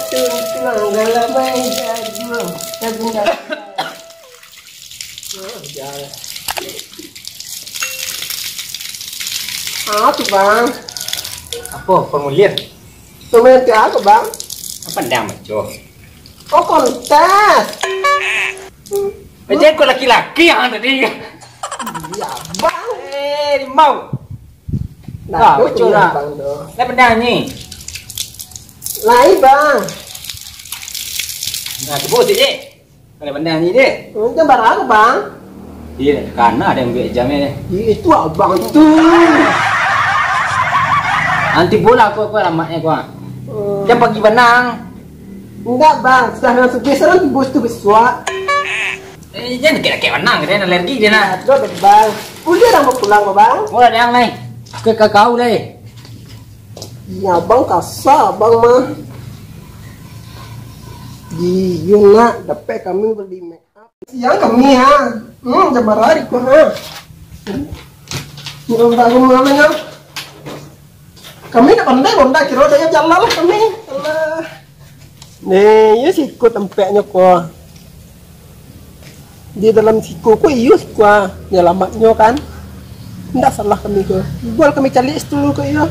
tulang galamay jadul. Jadul. Jangan. Apa bang? Apa formulir? Formulir ke apa bang? Apa dah maco? Oh kontes. Macam kau laki-laki yang tadi. Ya bang. Mau. Nah, maco lah. Dah benda ni. Lain bang. Nah, sebut je. Ada benda ni dek. Macam barang apa bang? Dia karena ada yang ambil jamnya. Itu abang tu. Nanti bola aku alamatnya aku. Dia pagi benang. Enggak bang, sudah langsung geser nanti bos tu besar. Jangan kira-kira benang, dia alergi dia nak. Aduh bang, udah dah mau pulang kok bang? Mula yang ni, ke kau leh. Ya bang kasar bang mah. Iya nak, dapat kami beli make up. Siang kami ha, jam hari kok ha. Nggak tahu mana ya. Kami nak pandai kira saya jalan lah kami. Allah. Nih, ya siku tempatnya kok. Di dalam siku kok iya siku ya alamatnya kan. Tidak salah kami ke. Buat kami cari dulu ke iya.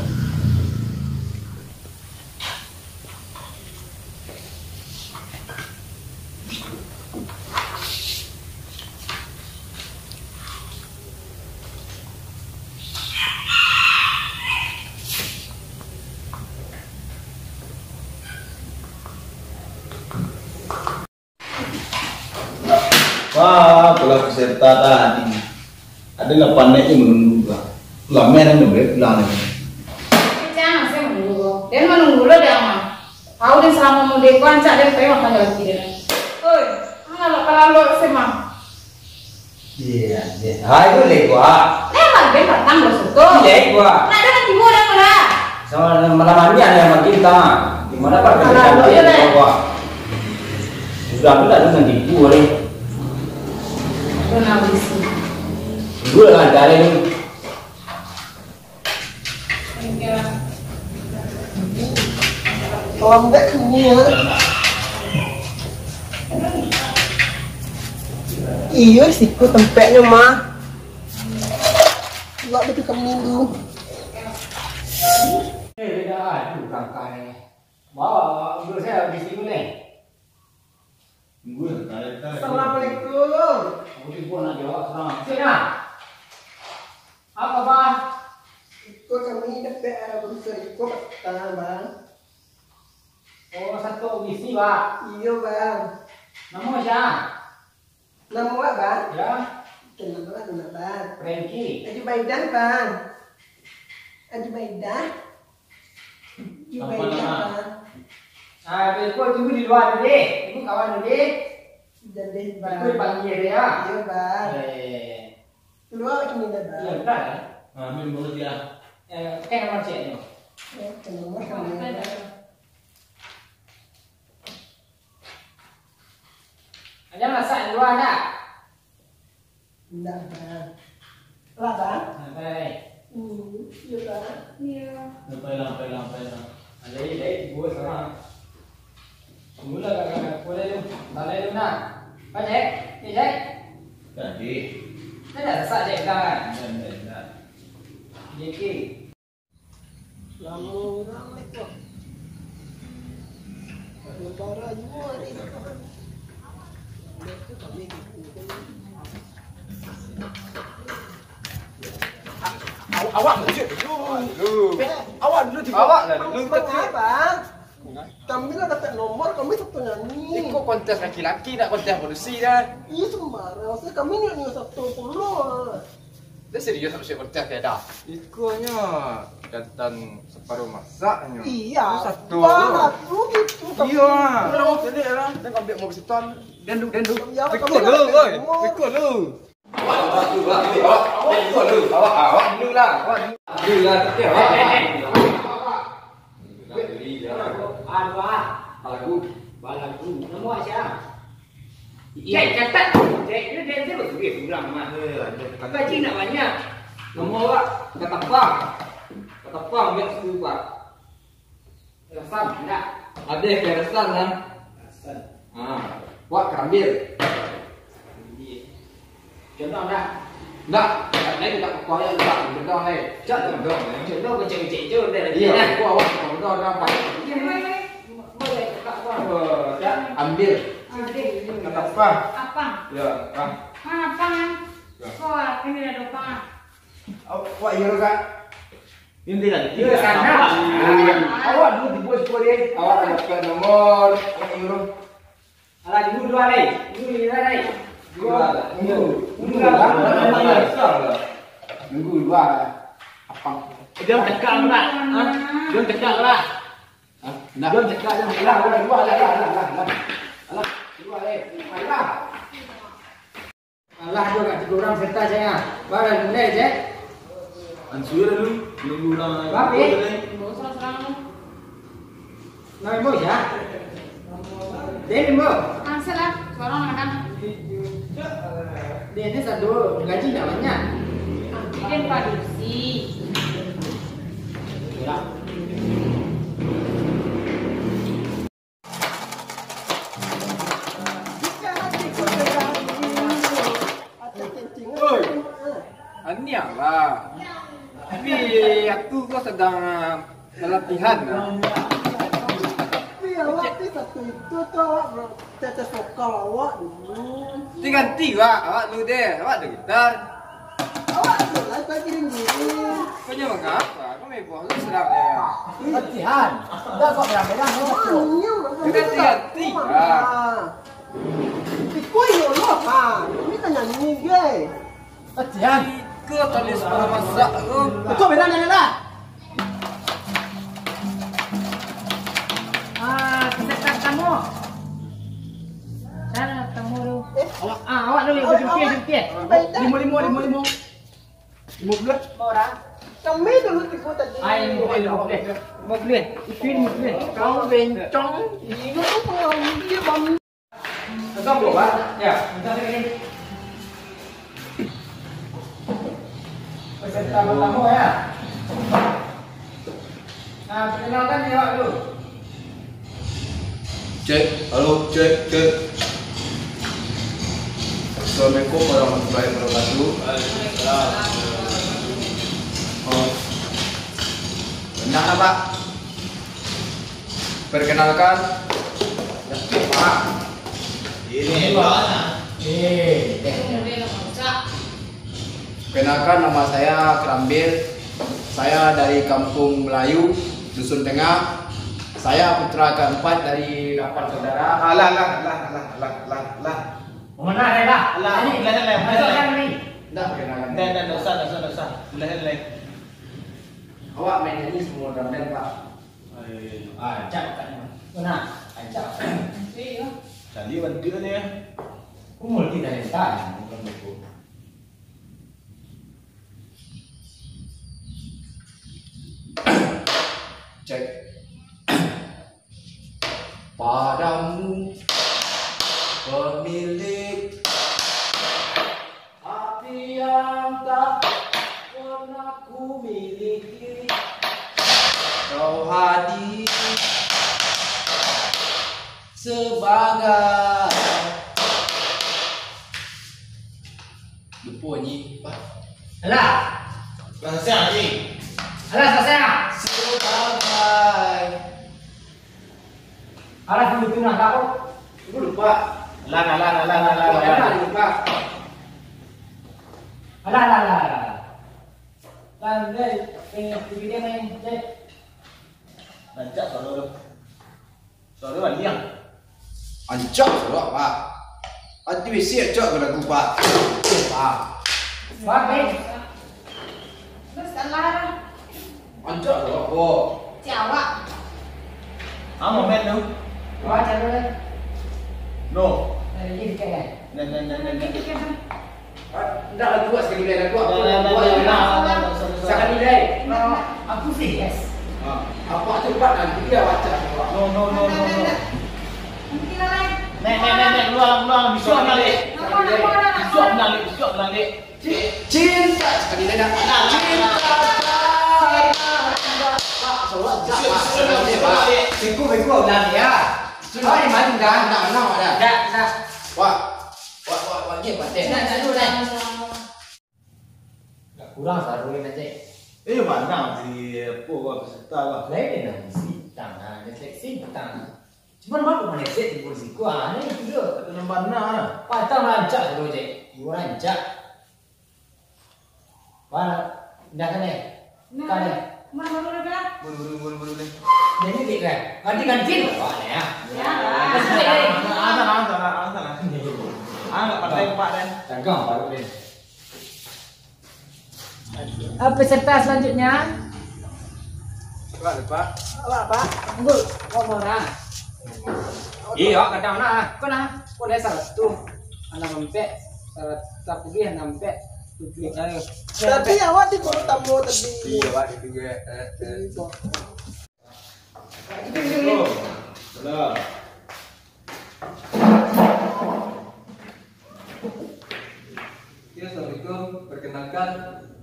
Wah, pulang peserta tadi. Ada nggak pandainya menunggu lah. Lama yang nunggu, pulang lagi. Jangan saya menunggu. Dia menunggu lo dia mah. Kau dia selama mau dia kancak dia saya makan lagi dia. Oi, kalau lo sema. Iya. Hai boleh gua. Emang dia datang lo suto. Iya gua. Nah dia nanti mau dah malah. Sama malam mandi ada yang makin kita. Gimana pak? Gua. Sudah ada dengan tipu boleh. Benar bisi. Dua kan cari ni. Kalau enggak kami ya. Iya siku tempatnya mah. Buat betul kami dulu. Beda aduh rangkai. Bawa dulu saya di sini ni. Gue tarik. Assalamualaikum. Mungkin pun nak jawab sekarang. Sini. Apa bang? Ikut kami dapat ada berusaha ikut tangan bang. Oh satu misi pak. Iya bang. Nama siapa? Nama apa bang? Ya. Kenapa bang? Frankie. Haji Baidan bang. Haji Baidan. Haji Baidan bang. Kau tunggu di luar dulu deh. Tunggu kawan dulu deh. Jadi bang. Kau panggil dia. Iya bang. Keluar lagi nih bang. Iya betul. Ambil mulut dia. Kayak nomor cek ni. Kenapa kami? Ada masak di luar tak? Enggak bang. Lah bang. Baik. Iya bang. Iya. Pelang. Ada ini, buat sekarang. Mula kakak boleh tu, balai tu nak. Baik, ni jai. Tadi. Ada rasa jai kan? Dan. Jeki. Lama ramai kok. Lebaran juga hari ini. Awak dulu. Awak dulu. Awak lah dulu. Bang. Kami lah dapat nomor, kami satu nyanyi. Kau kontes laki-laki nak kontes polisi dah. Iya sembarang, maksudnya kami nyanyi satu puluh. Dah serius nak siap kontes dia dah. Ikunya jantan separuh masaknya. Iya. Satu. Bang, aku gitu. Iya. Kalau jadi orang dan ambil mobil seton dendu. Ya, Pikul kami lu, dapat oi. nomor. Pikul lu. Awak dulu lah. Dulu lah. Tapi awak. Balagu. Nama siapa? Cek catat. Cek dia betul dia pulang mah. Gaji nak banyak. Nama awak kata apa? Kata apa ambil 10 pak. Rasan enggak? Ada kerasan kan? Rasan. Wak kerambil. Contoh enggak? Enggak, lấy kita koyak enggak betul nih. Contoh dong. Contoh kecil-kecil itu dari Iya, gua awak betul apa? Boleh Kak gua. Ambil. Kata apa? Apa? Ya, ah. Apa? Kok ini ada apa? Wak iya Kak. Ini lagi. Iya sana. Awak dulu dibuat sekolah dia. Awak ada ke nomor euro. Alah dulu dua lagi. Dulu lima lagi. Minggu dua. Apa? Dia cekak enggak? Dia cekak enggak? Nah, Dia cekak dia lah, dua lah. Dua lah. Allah juga kat tiga orang serta saya. Baru mulai je. Ansur dulu, nunggu orang. Babi. Serang-serang. Nah, mau ya? Dia mau. Cancel lah. Seorang makan. Dia ni satu gaji tak banyak. Ini Pak Dusi. Ya. Ania lah. Tapi aku kok sedang latihan. Awak tu satu itu tu awak caca sokal awak dulu. Ganti awak dulu deh. Awak ada gitar. Awak tu lah tak kirim diri. Kau nyawa ngapa? Kau main bola sedang ya. Latihan. Dah kau berang-berang kau. Ganti. Ikut yo lo ha. Ini kan nyanyi ke. Latihan. Kau tadi sekolah masak tu. Kau berang jangan lah. Peserta tamu. Sana tamu dulu. Awak dulu jemput. Lima. 15. Kami dulu tipu tadi. Mau beli. Ipin mau beli. Kau bencong. Ini tu pengalaman dia bang. Kau bawa? Ya. Peserta tamu ya. Nah, perkenalkan dia awak dulu. Cek, halo, cek. Assalamualaikum warahmatullahi wabarakatuh. Benar Pak. Perkenalkan. Pak. Ini mana? Perkenalkan nama saya Kerambil. Saya dari Kampung Melayu, Dusun Tengah. Saya putra keempat dari 8 saudara. Mana ada lah? Ini Lah. ni. Enggak perkenalkan. Dan dosa. Leh. Awak main nyanyi semua Kerambil Pak. Ajak kat mana? Ajak. Jadi bantu ni. Umur kita dah bukan buku. Cek. Padamu pemilik hati yang tak pernah ku miliki, kau hadir sebagai lupa nyi Pak. Alah, Bahasa ni. saya. Sebagai Alah dulu tu nak tahu. aku lupa. Lah. Jangan lupa. Alah. Lan deh, video main deh. Baca soal. Soal waliang. Ancak surat Pak. Hati besi acak ke lagu Pak. Pak. Baik. Terus Allah. Ancak surat Pak. Jawab. Moment tu. Baca dulu. No. Ini kayak. Tidak lagu buat sekali lagi lagu. Sekali lagi. Aku sih yes. Apa cepat nanti dia baca. No. Nanti lah. Nek, keluar bisuak balik. Bisuak balik. Cinta sekali lagi. Cinta. Pak, solat Pak. Beko ulang ya. Sudah ni maju dah. Nak ada. Dah. Wah, ni patut. Nak dulu dah. Tak kurang saru ni Cik. Mana di apa peserta lah. Lain dah mesti tangan, dia seleksi tangan. Cuma mana mana set di polisi ku ni juga. Ada mana lah. Patang rancak dulu Cik. Ibu rancak. Mana dah kan ni? Kan ni. Mana baru dah? Boleh. Jadi dik kan. Ganti apa ni ya? Ya. Antara. Enggak pandai Pak dan. Tangkang baru ni. Peserta selanjutnya. Pak. Tunggu, kau mana? Iya, kadang nak. Kau nak? Kau dah salah tu. Anak mempek, salah tak pergi nampak. Tujuh kali. Tapi awak di kono tamu tadi. Iya, Pak, itu juga. Benar. Oke, Assalamualaikum. Perkenalkan,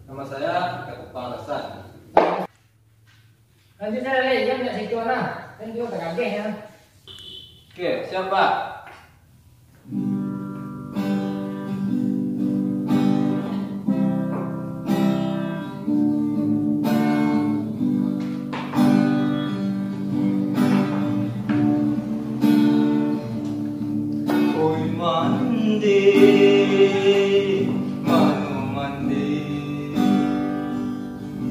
nama saya Gatot Pangarasan. Nanti saya lihat jam nak situ mana? Kan dia tak kaget ya. Oke, siapa? Oi mandi, manu mandi,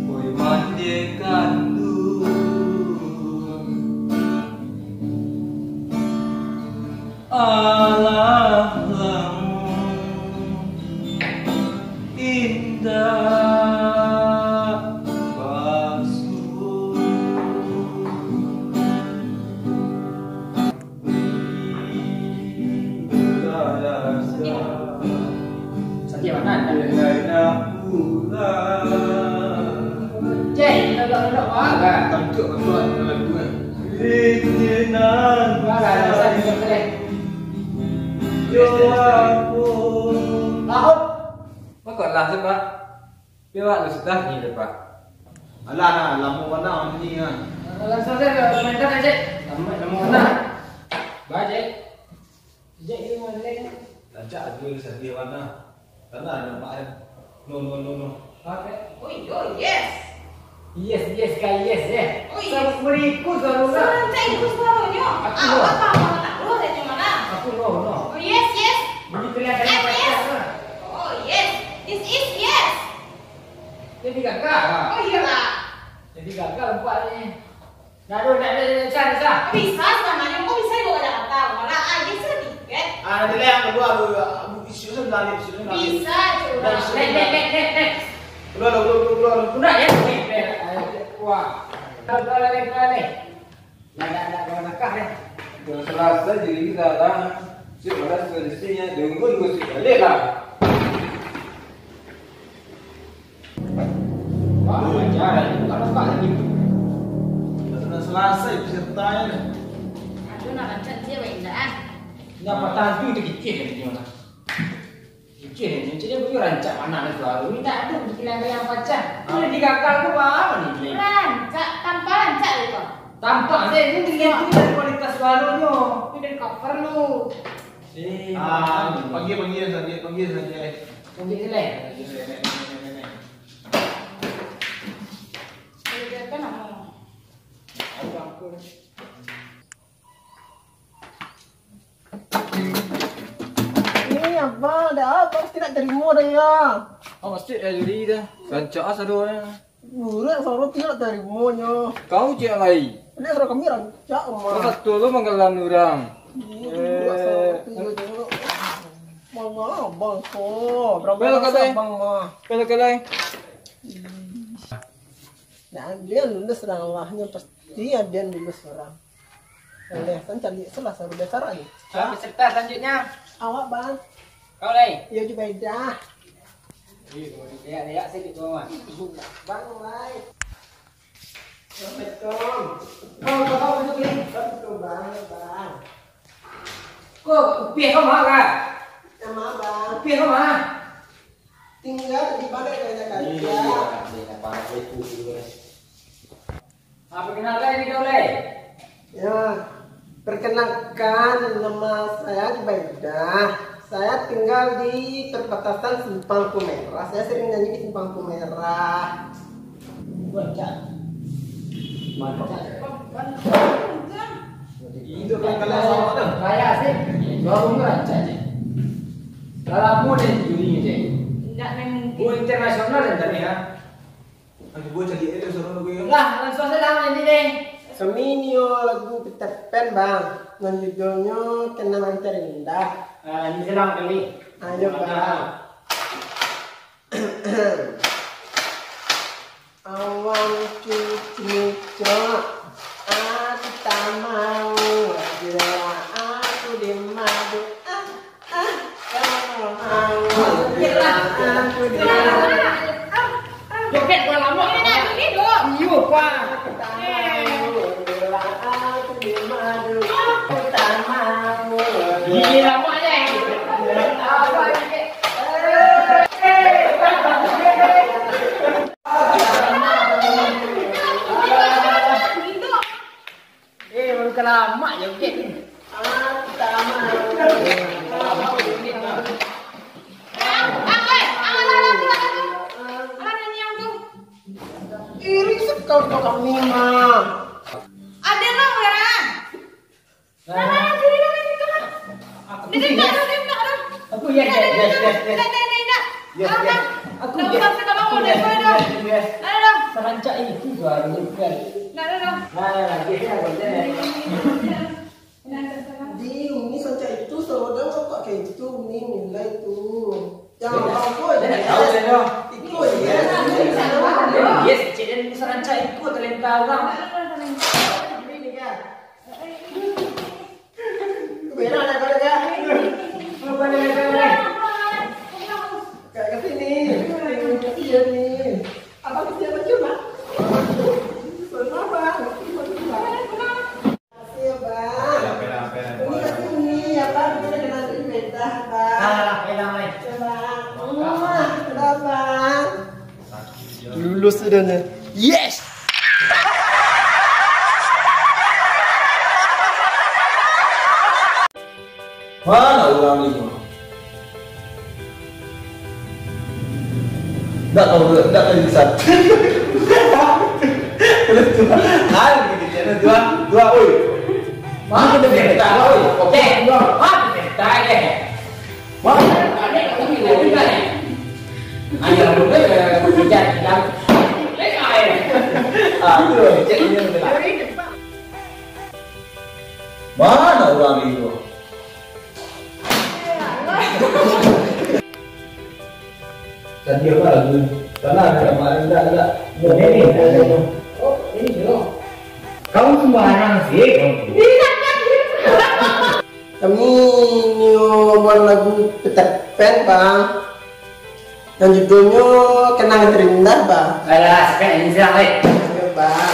oi mandi kandu, alam indah basuh. Sakit mana? Cek, nak apa? Tancuk tuan dalam tu. Mana saya bisa kelih. Laut. Makanya sebab biar lu sudah ni Pak. Alah nah, lama mana ni ah. Langsung saja mainkan aja. Nama mana? Baca. Cek ini mana lagi? Lancak dulu saya mana. Karena nampak kan. No. Okay. Oh, yes. Yes, guys, yes. Oh, yes. Saya berikut dulu. Serantai ikut separuhnya. Aku Apa mau tak dulu dari mana? Aku no. Oh, yes. Jadi kelihatannya pacar. Oh, yes. This is yes. Jadi gagal. Oh, iyalah. Jadi gagal empat ni. Dah ada cara. Bisa sebenarnya kok bisa juga Jakarta. Malah aja sedikit. Ah, nanti yang kedua aduh isu sebenarnya isu Bisa coba. Nek. Belum. Udah ya. Wah. Kali. Ada nakah deh. Yang selasa jadi kita lah. Si mana solusinya? Dunggu si balik lah. Wah, ajar. Kalau pak lagi. Sudah selesai pesertanya nih. Aduh, nak rancang dia baik dah. Ini apa tantu itu kecil ni gimana? Kecil ni. Jadi aku rancak mana ni baru. Ini tak ada bikinan yang pacar. Ini digagal tu apa ni? Rancak, tanpa rancak itu. Tampak deh, ini dilihat dari kualitas barunya. Ini dari cover lu. Panggil saja. Mungkin jelek. Dia kan nama. Ini apa? Ada apa? Tidak terima dah ya. Oh, mesti ya jadi dah. Rancak asalnya. Buruan suruh tidak terimanya. Kau cek lagi. Ini suruh kami rancak Kau mah. satu lu menggelam orang. Mana abang ko? Berapa Bel kata, abang mah? Kalau Nah, dia lulus rahnya pasti dia lulus orang. Oleh kan cari salah satu dasar ni. Peserta selanjutnya. Awak bang, Kau lagi. ya juga dah. Lihat sedikit bawah. Bang, baik. Assalamualaikum. Kau duduk ni. Betul bang. Kau piah kau mana? Sama bang. Piah kau mana? Tinggal di balik kayaknya kali. Apa kenalkan ini kau lagi? Ya, perkenalkan nama saya Jubaidah. Saya tinggal di perbatasan Simpang Merah. Saya sering nyanyi di Simpang Merah. Itu kan kalau kaya sih, baru ngerancang aja. Kalau mau deh juri aja. Tidak mungkin. Go internasional dan tadi ya. Aku buat jadi itu suruh gue. Lah, langsung saja lah ini deh. Seminyo lagu Peter Pan bang. Dan judulnya Kenangan Terindah. Ini sedang kali. Ayo bang. Awan cucu aku tak mau bila aku di madu. Kamu mau bila aku di madu. Joget gua lama ini nak ini dulu. Iyo, Pak. Aku tak mau bila aku di madu. Aku tak mau. Gini lama aja. Apa ini? Baru lama joget. Aku tak mau. Iri sekali kau Mima. Ada lah orang. Aku ya. Aku Serancak itu baru kan. Di Uni Sanca itu saudara kok kayak gitu Uni nilai itu. Jangan tahu itu ya. Yes, jadi serancak itu talenta orang. Beda ada kayak kayak kesini. Iya nih. Apa siapa coba? Soalnya bang. Kasih bang. Ini kasih ini ya bang. Kita kenal di beda bang. Coba. Kenapa? Lulus sudah nih. Yes. Mana orang ini? Tak tahu, tak tahu bisa. Hari ini channel dua, oi. Mana kita beta, oi. Oke, mana beta ya? Mana ada yang ini juga nih. Ayo dulu kerja dalam. Lekai. Itu cek ini betul. Mana orang ini? Dan dia lagi karena ada kemarin enggak Ini. Oh, ini dulu. Kamu sembarang sih. Kami nyoba lagu Peter Pan bang. Dan judulnya Kenangan Terindah bang. Alah, sekarang ini siapa? Ayo bang.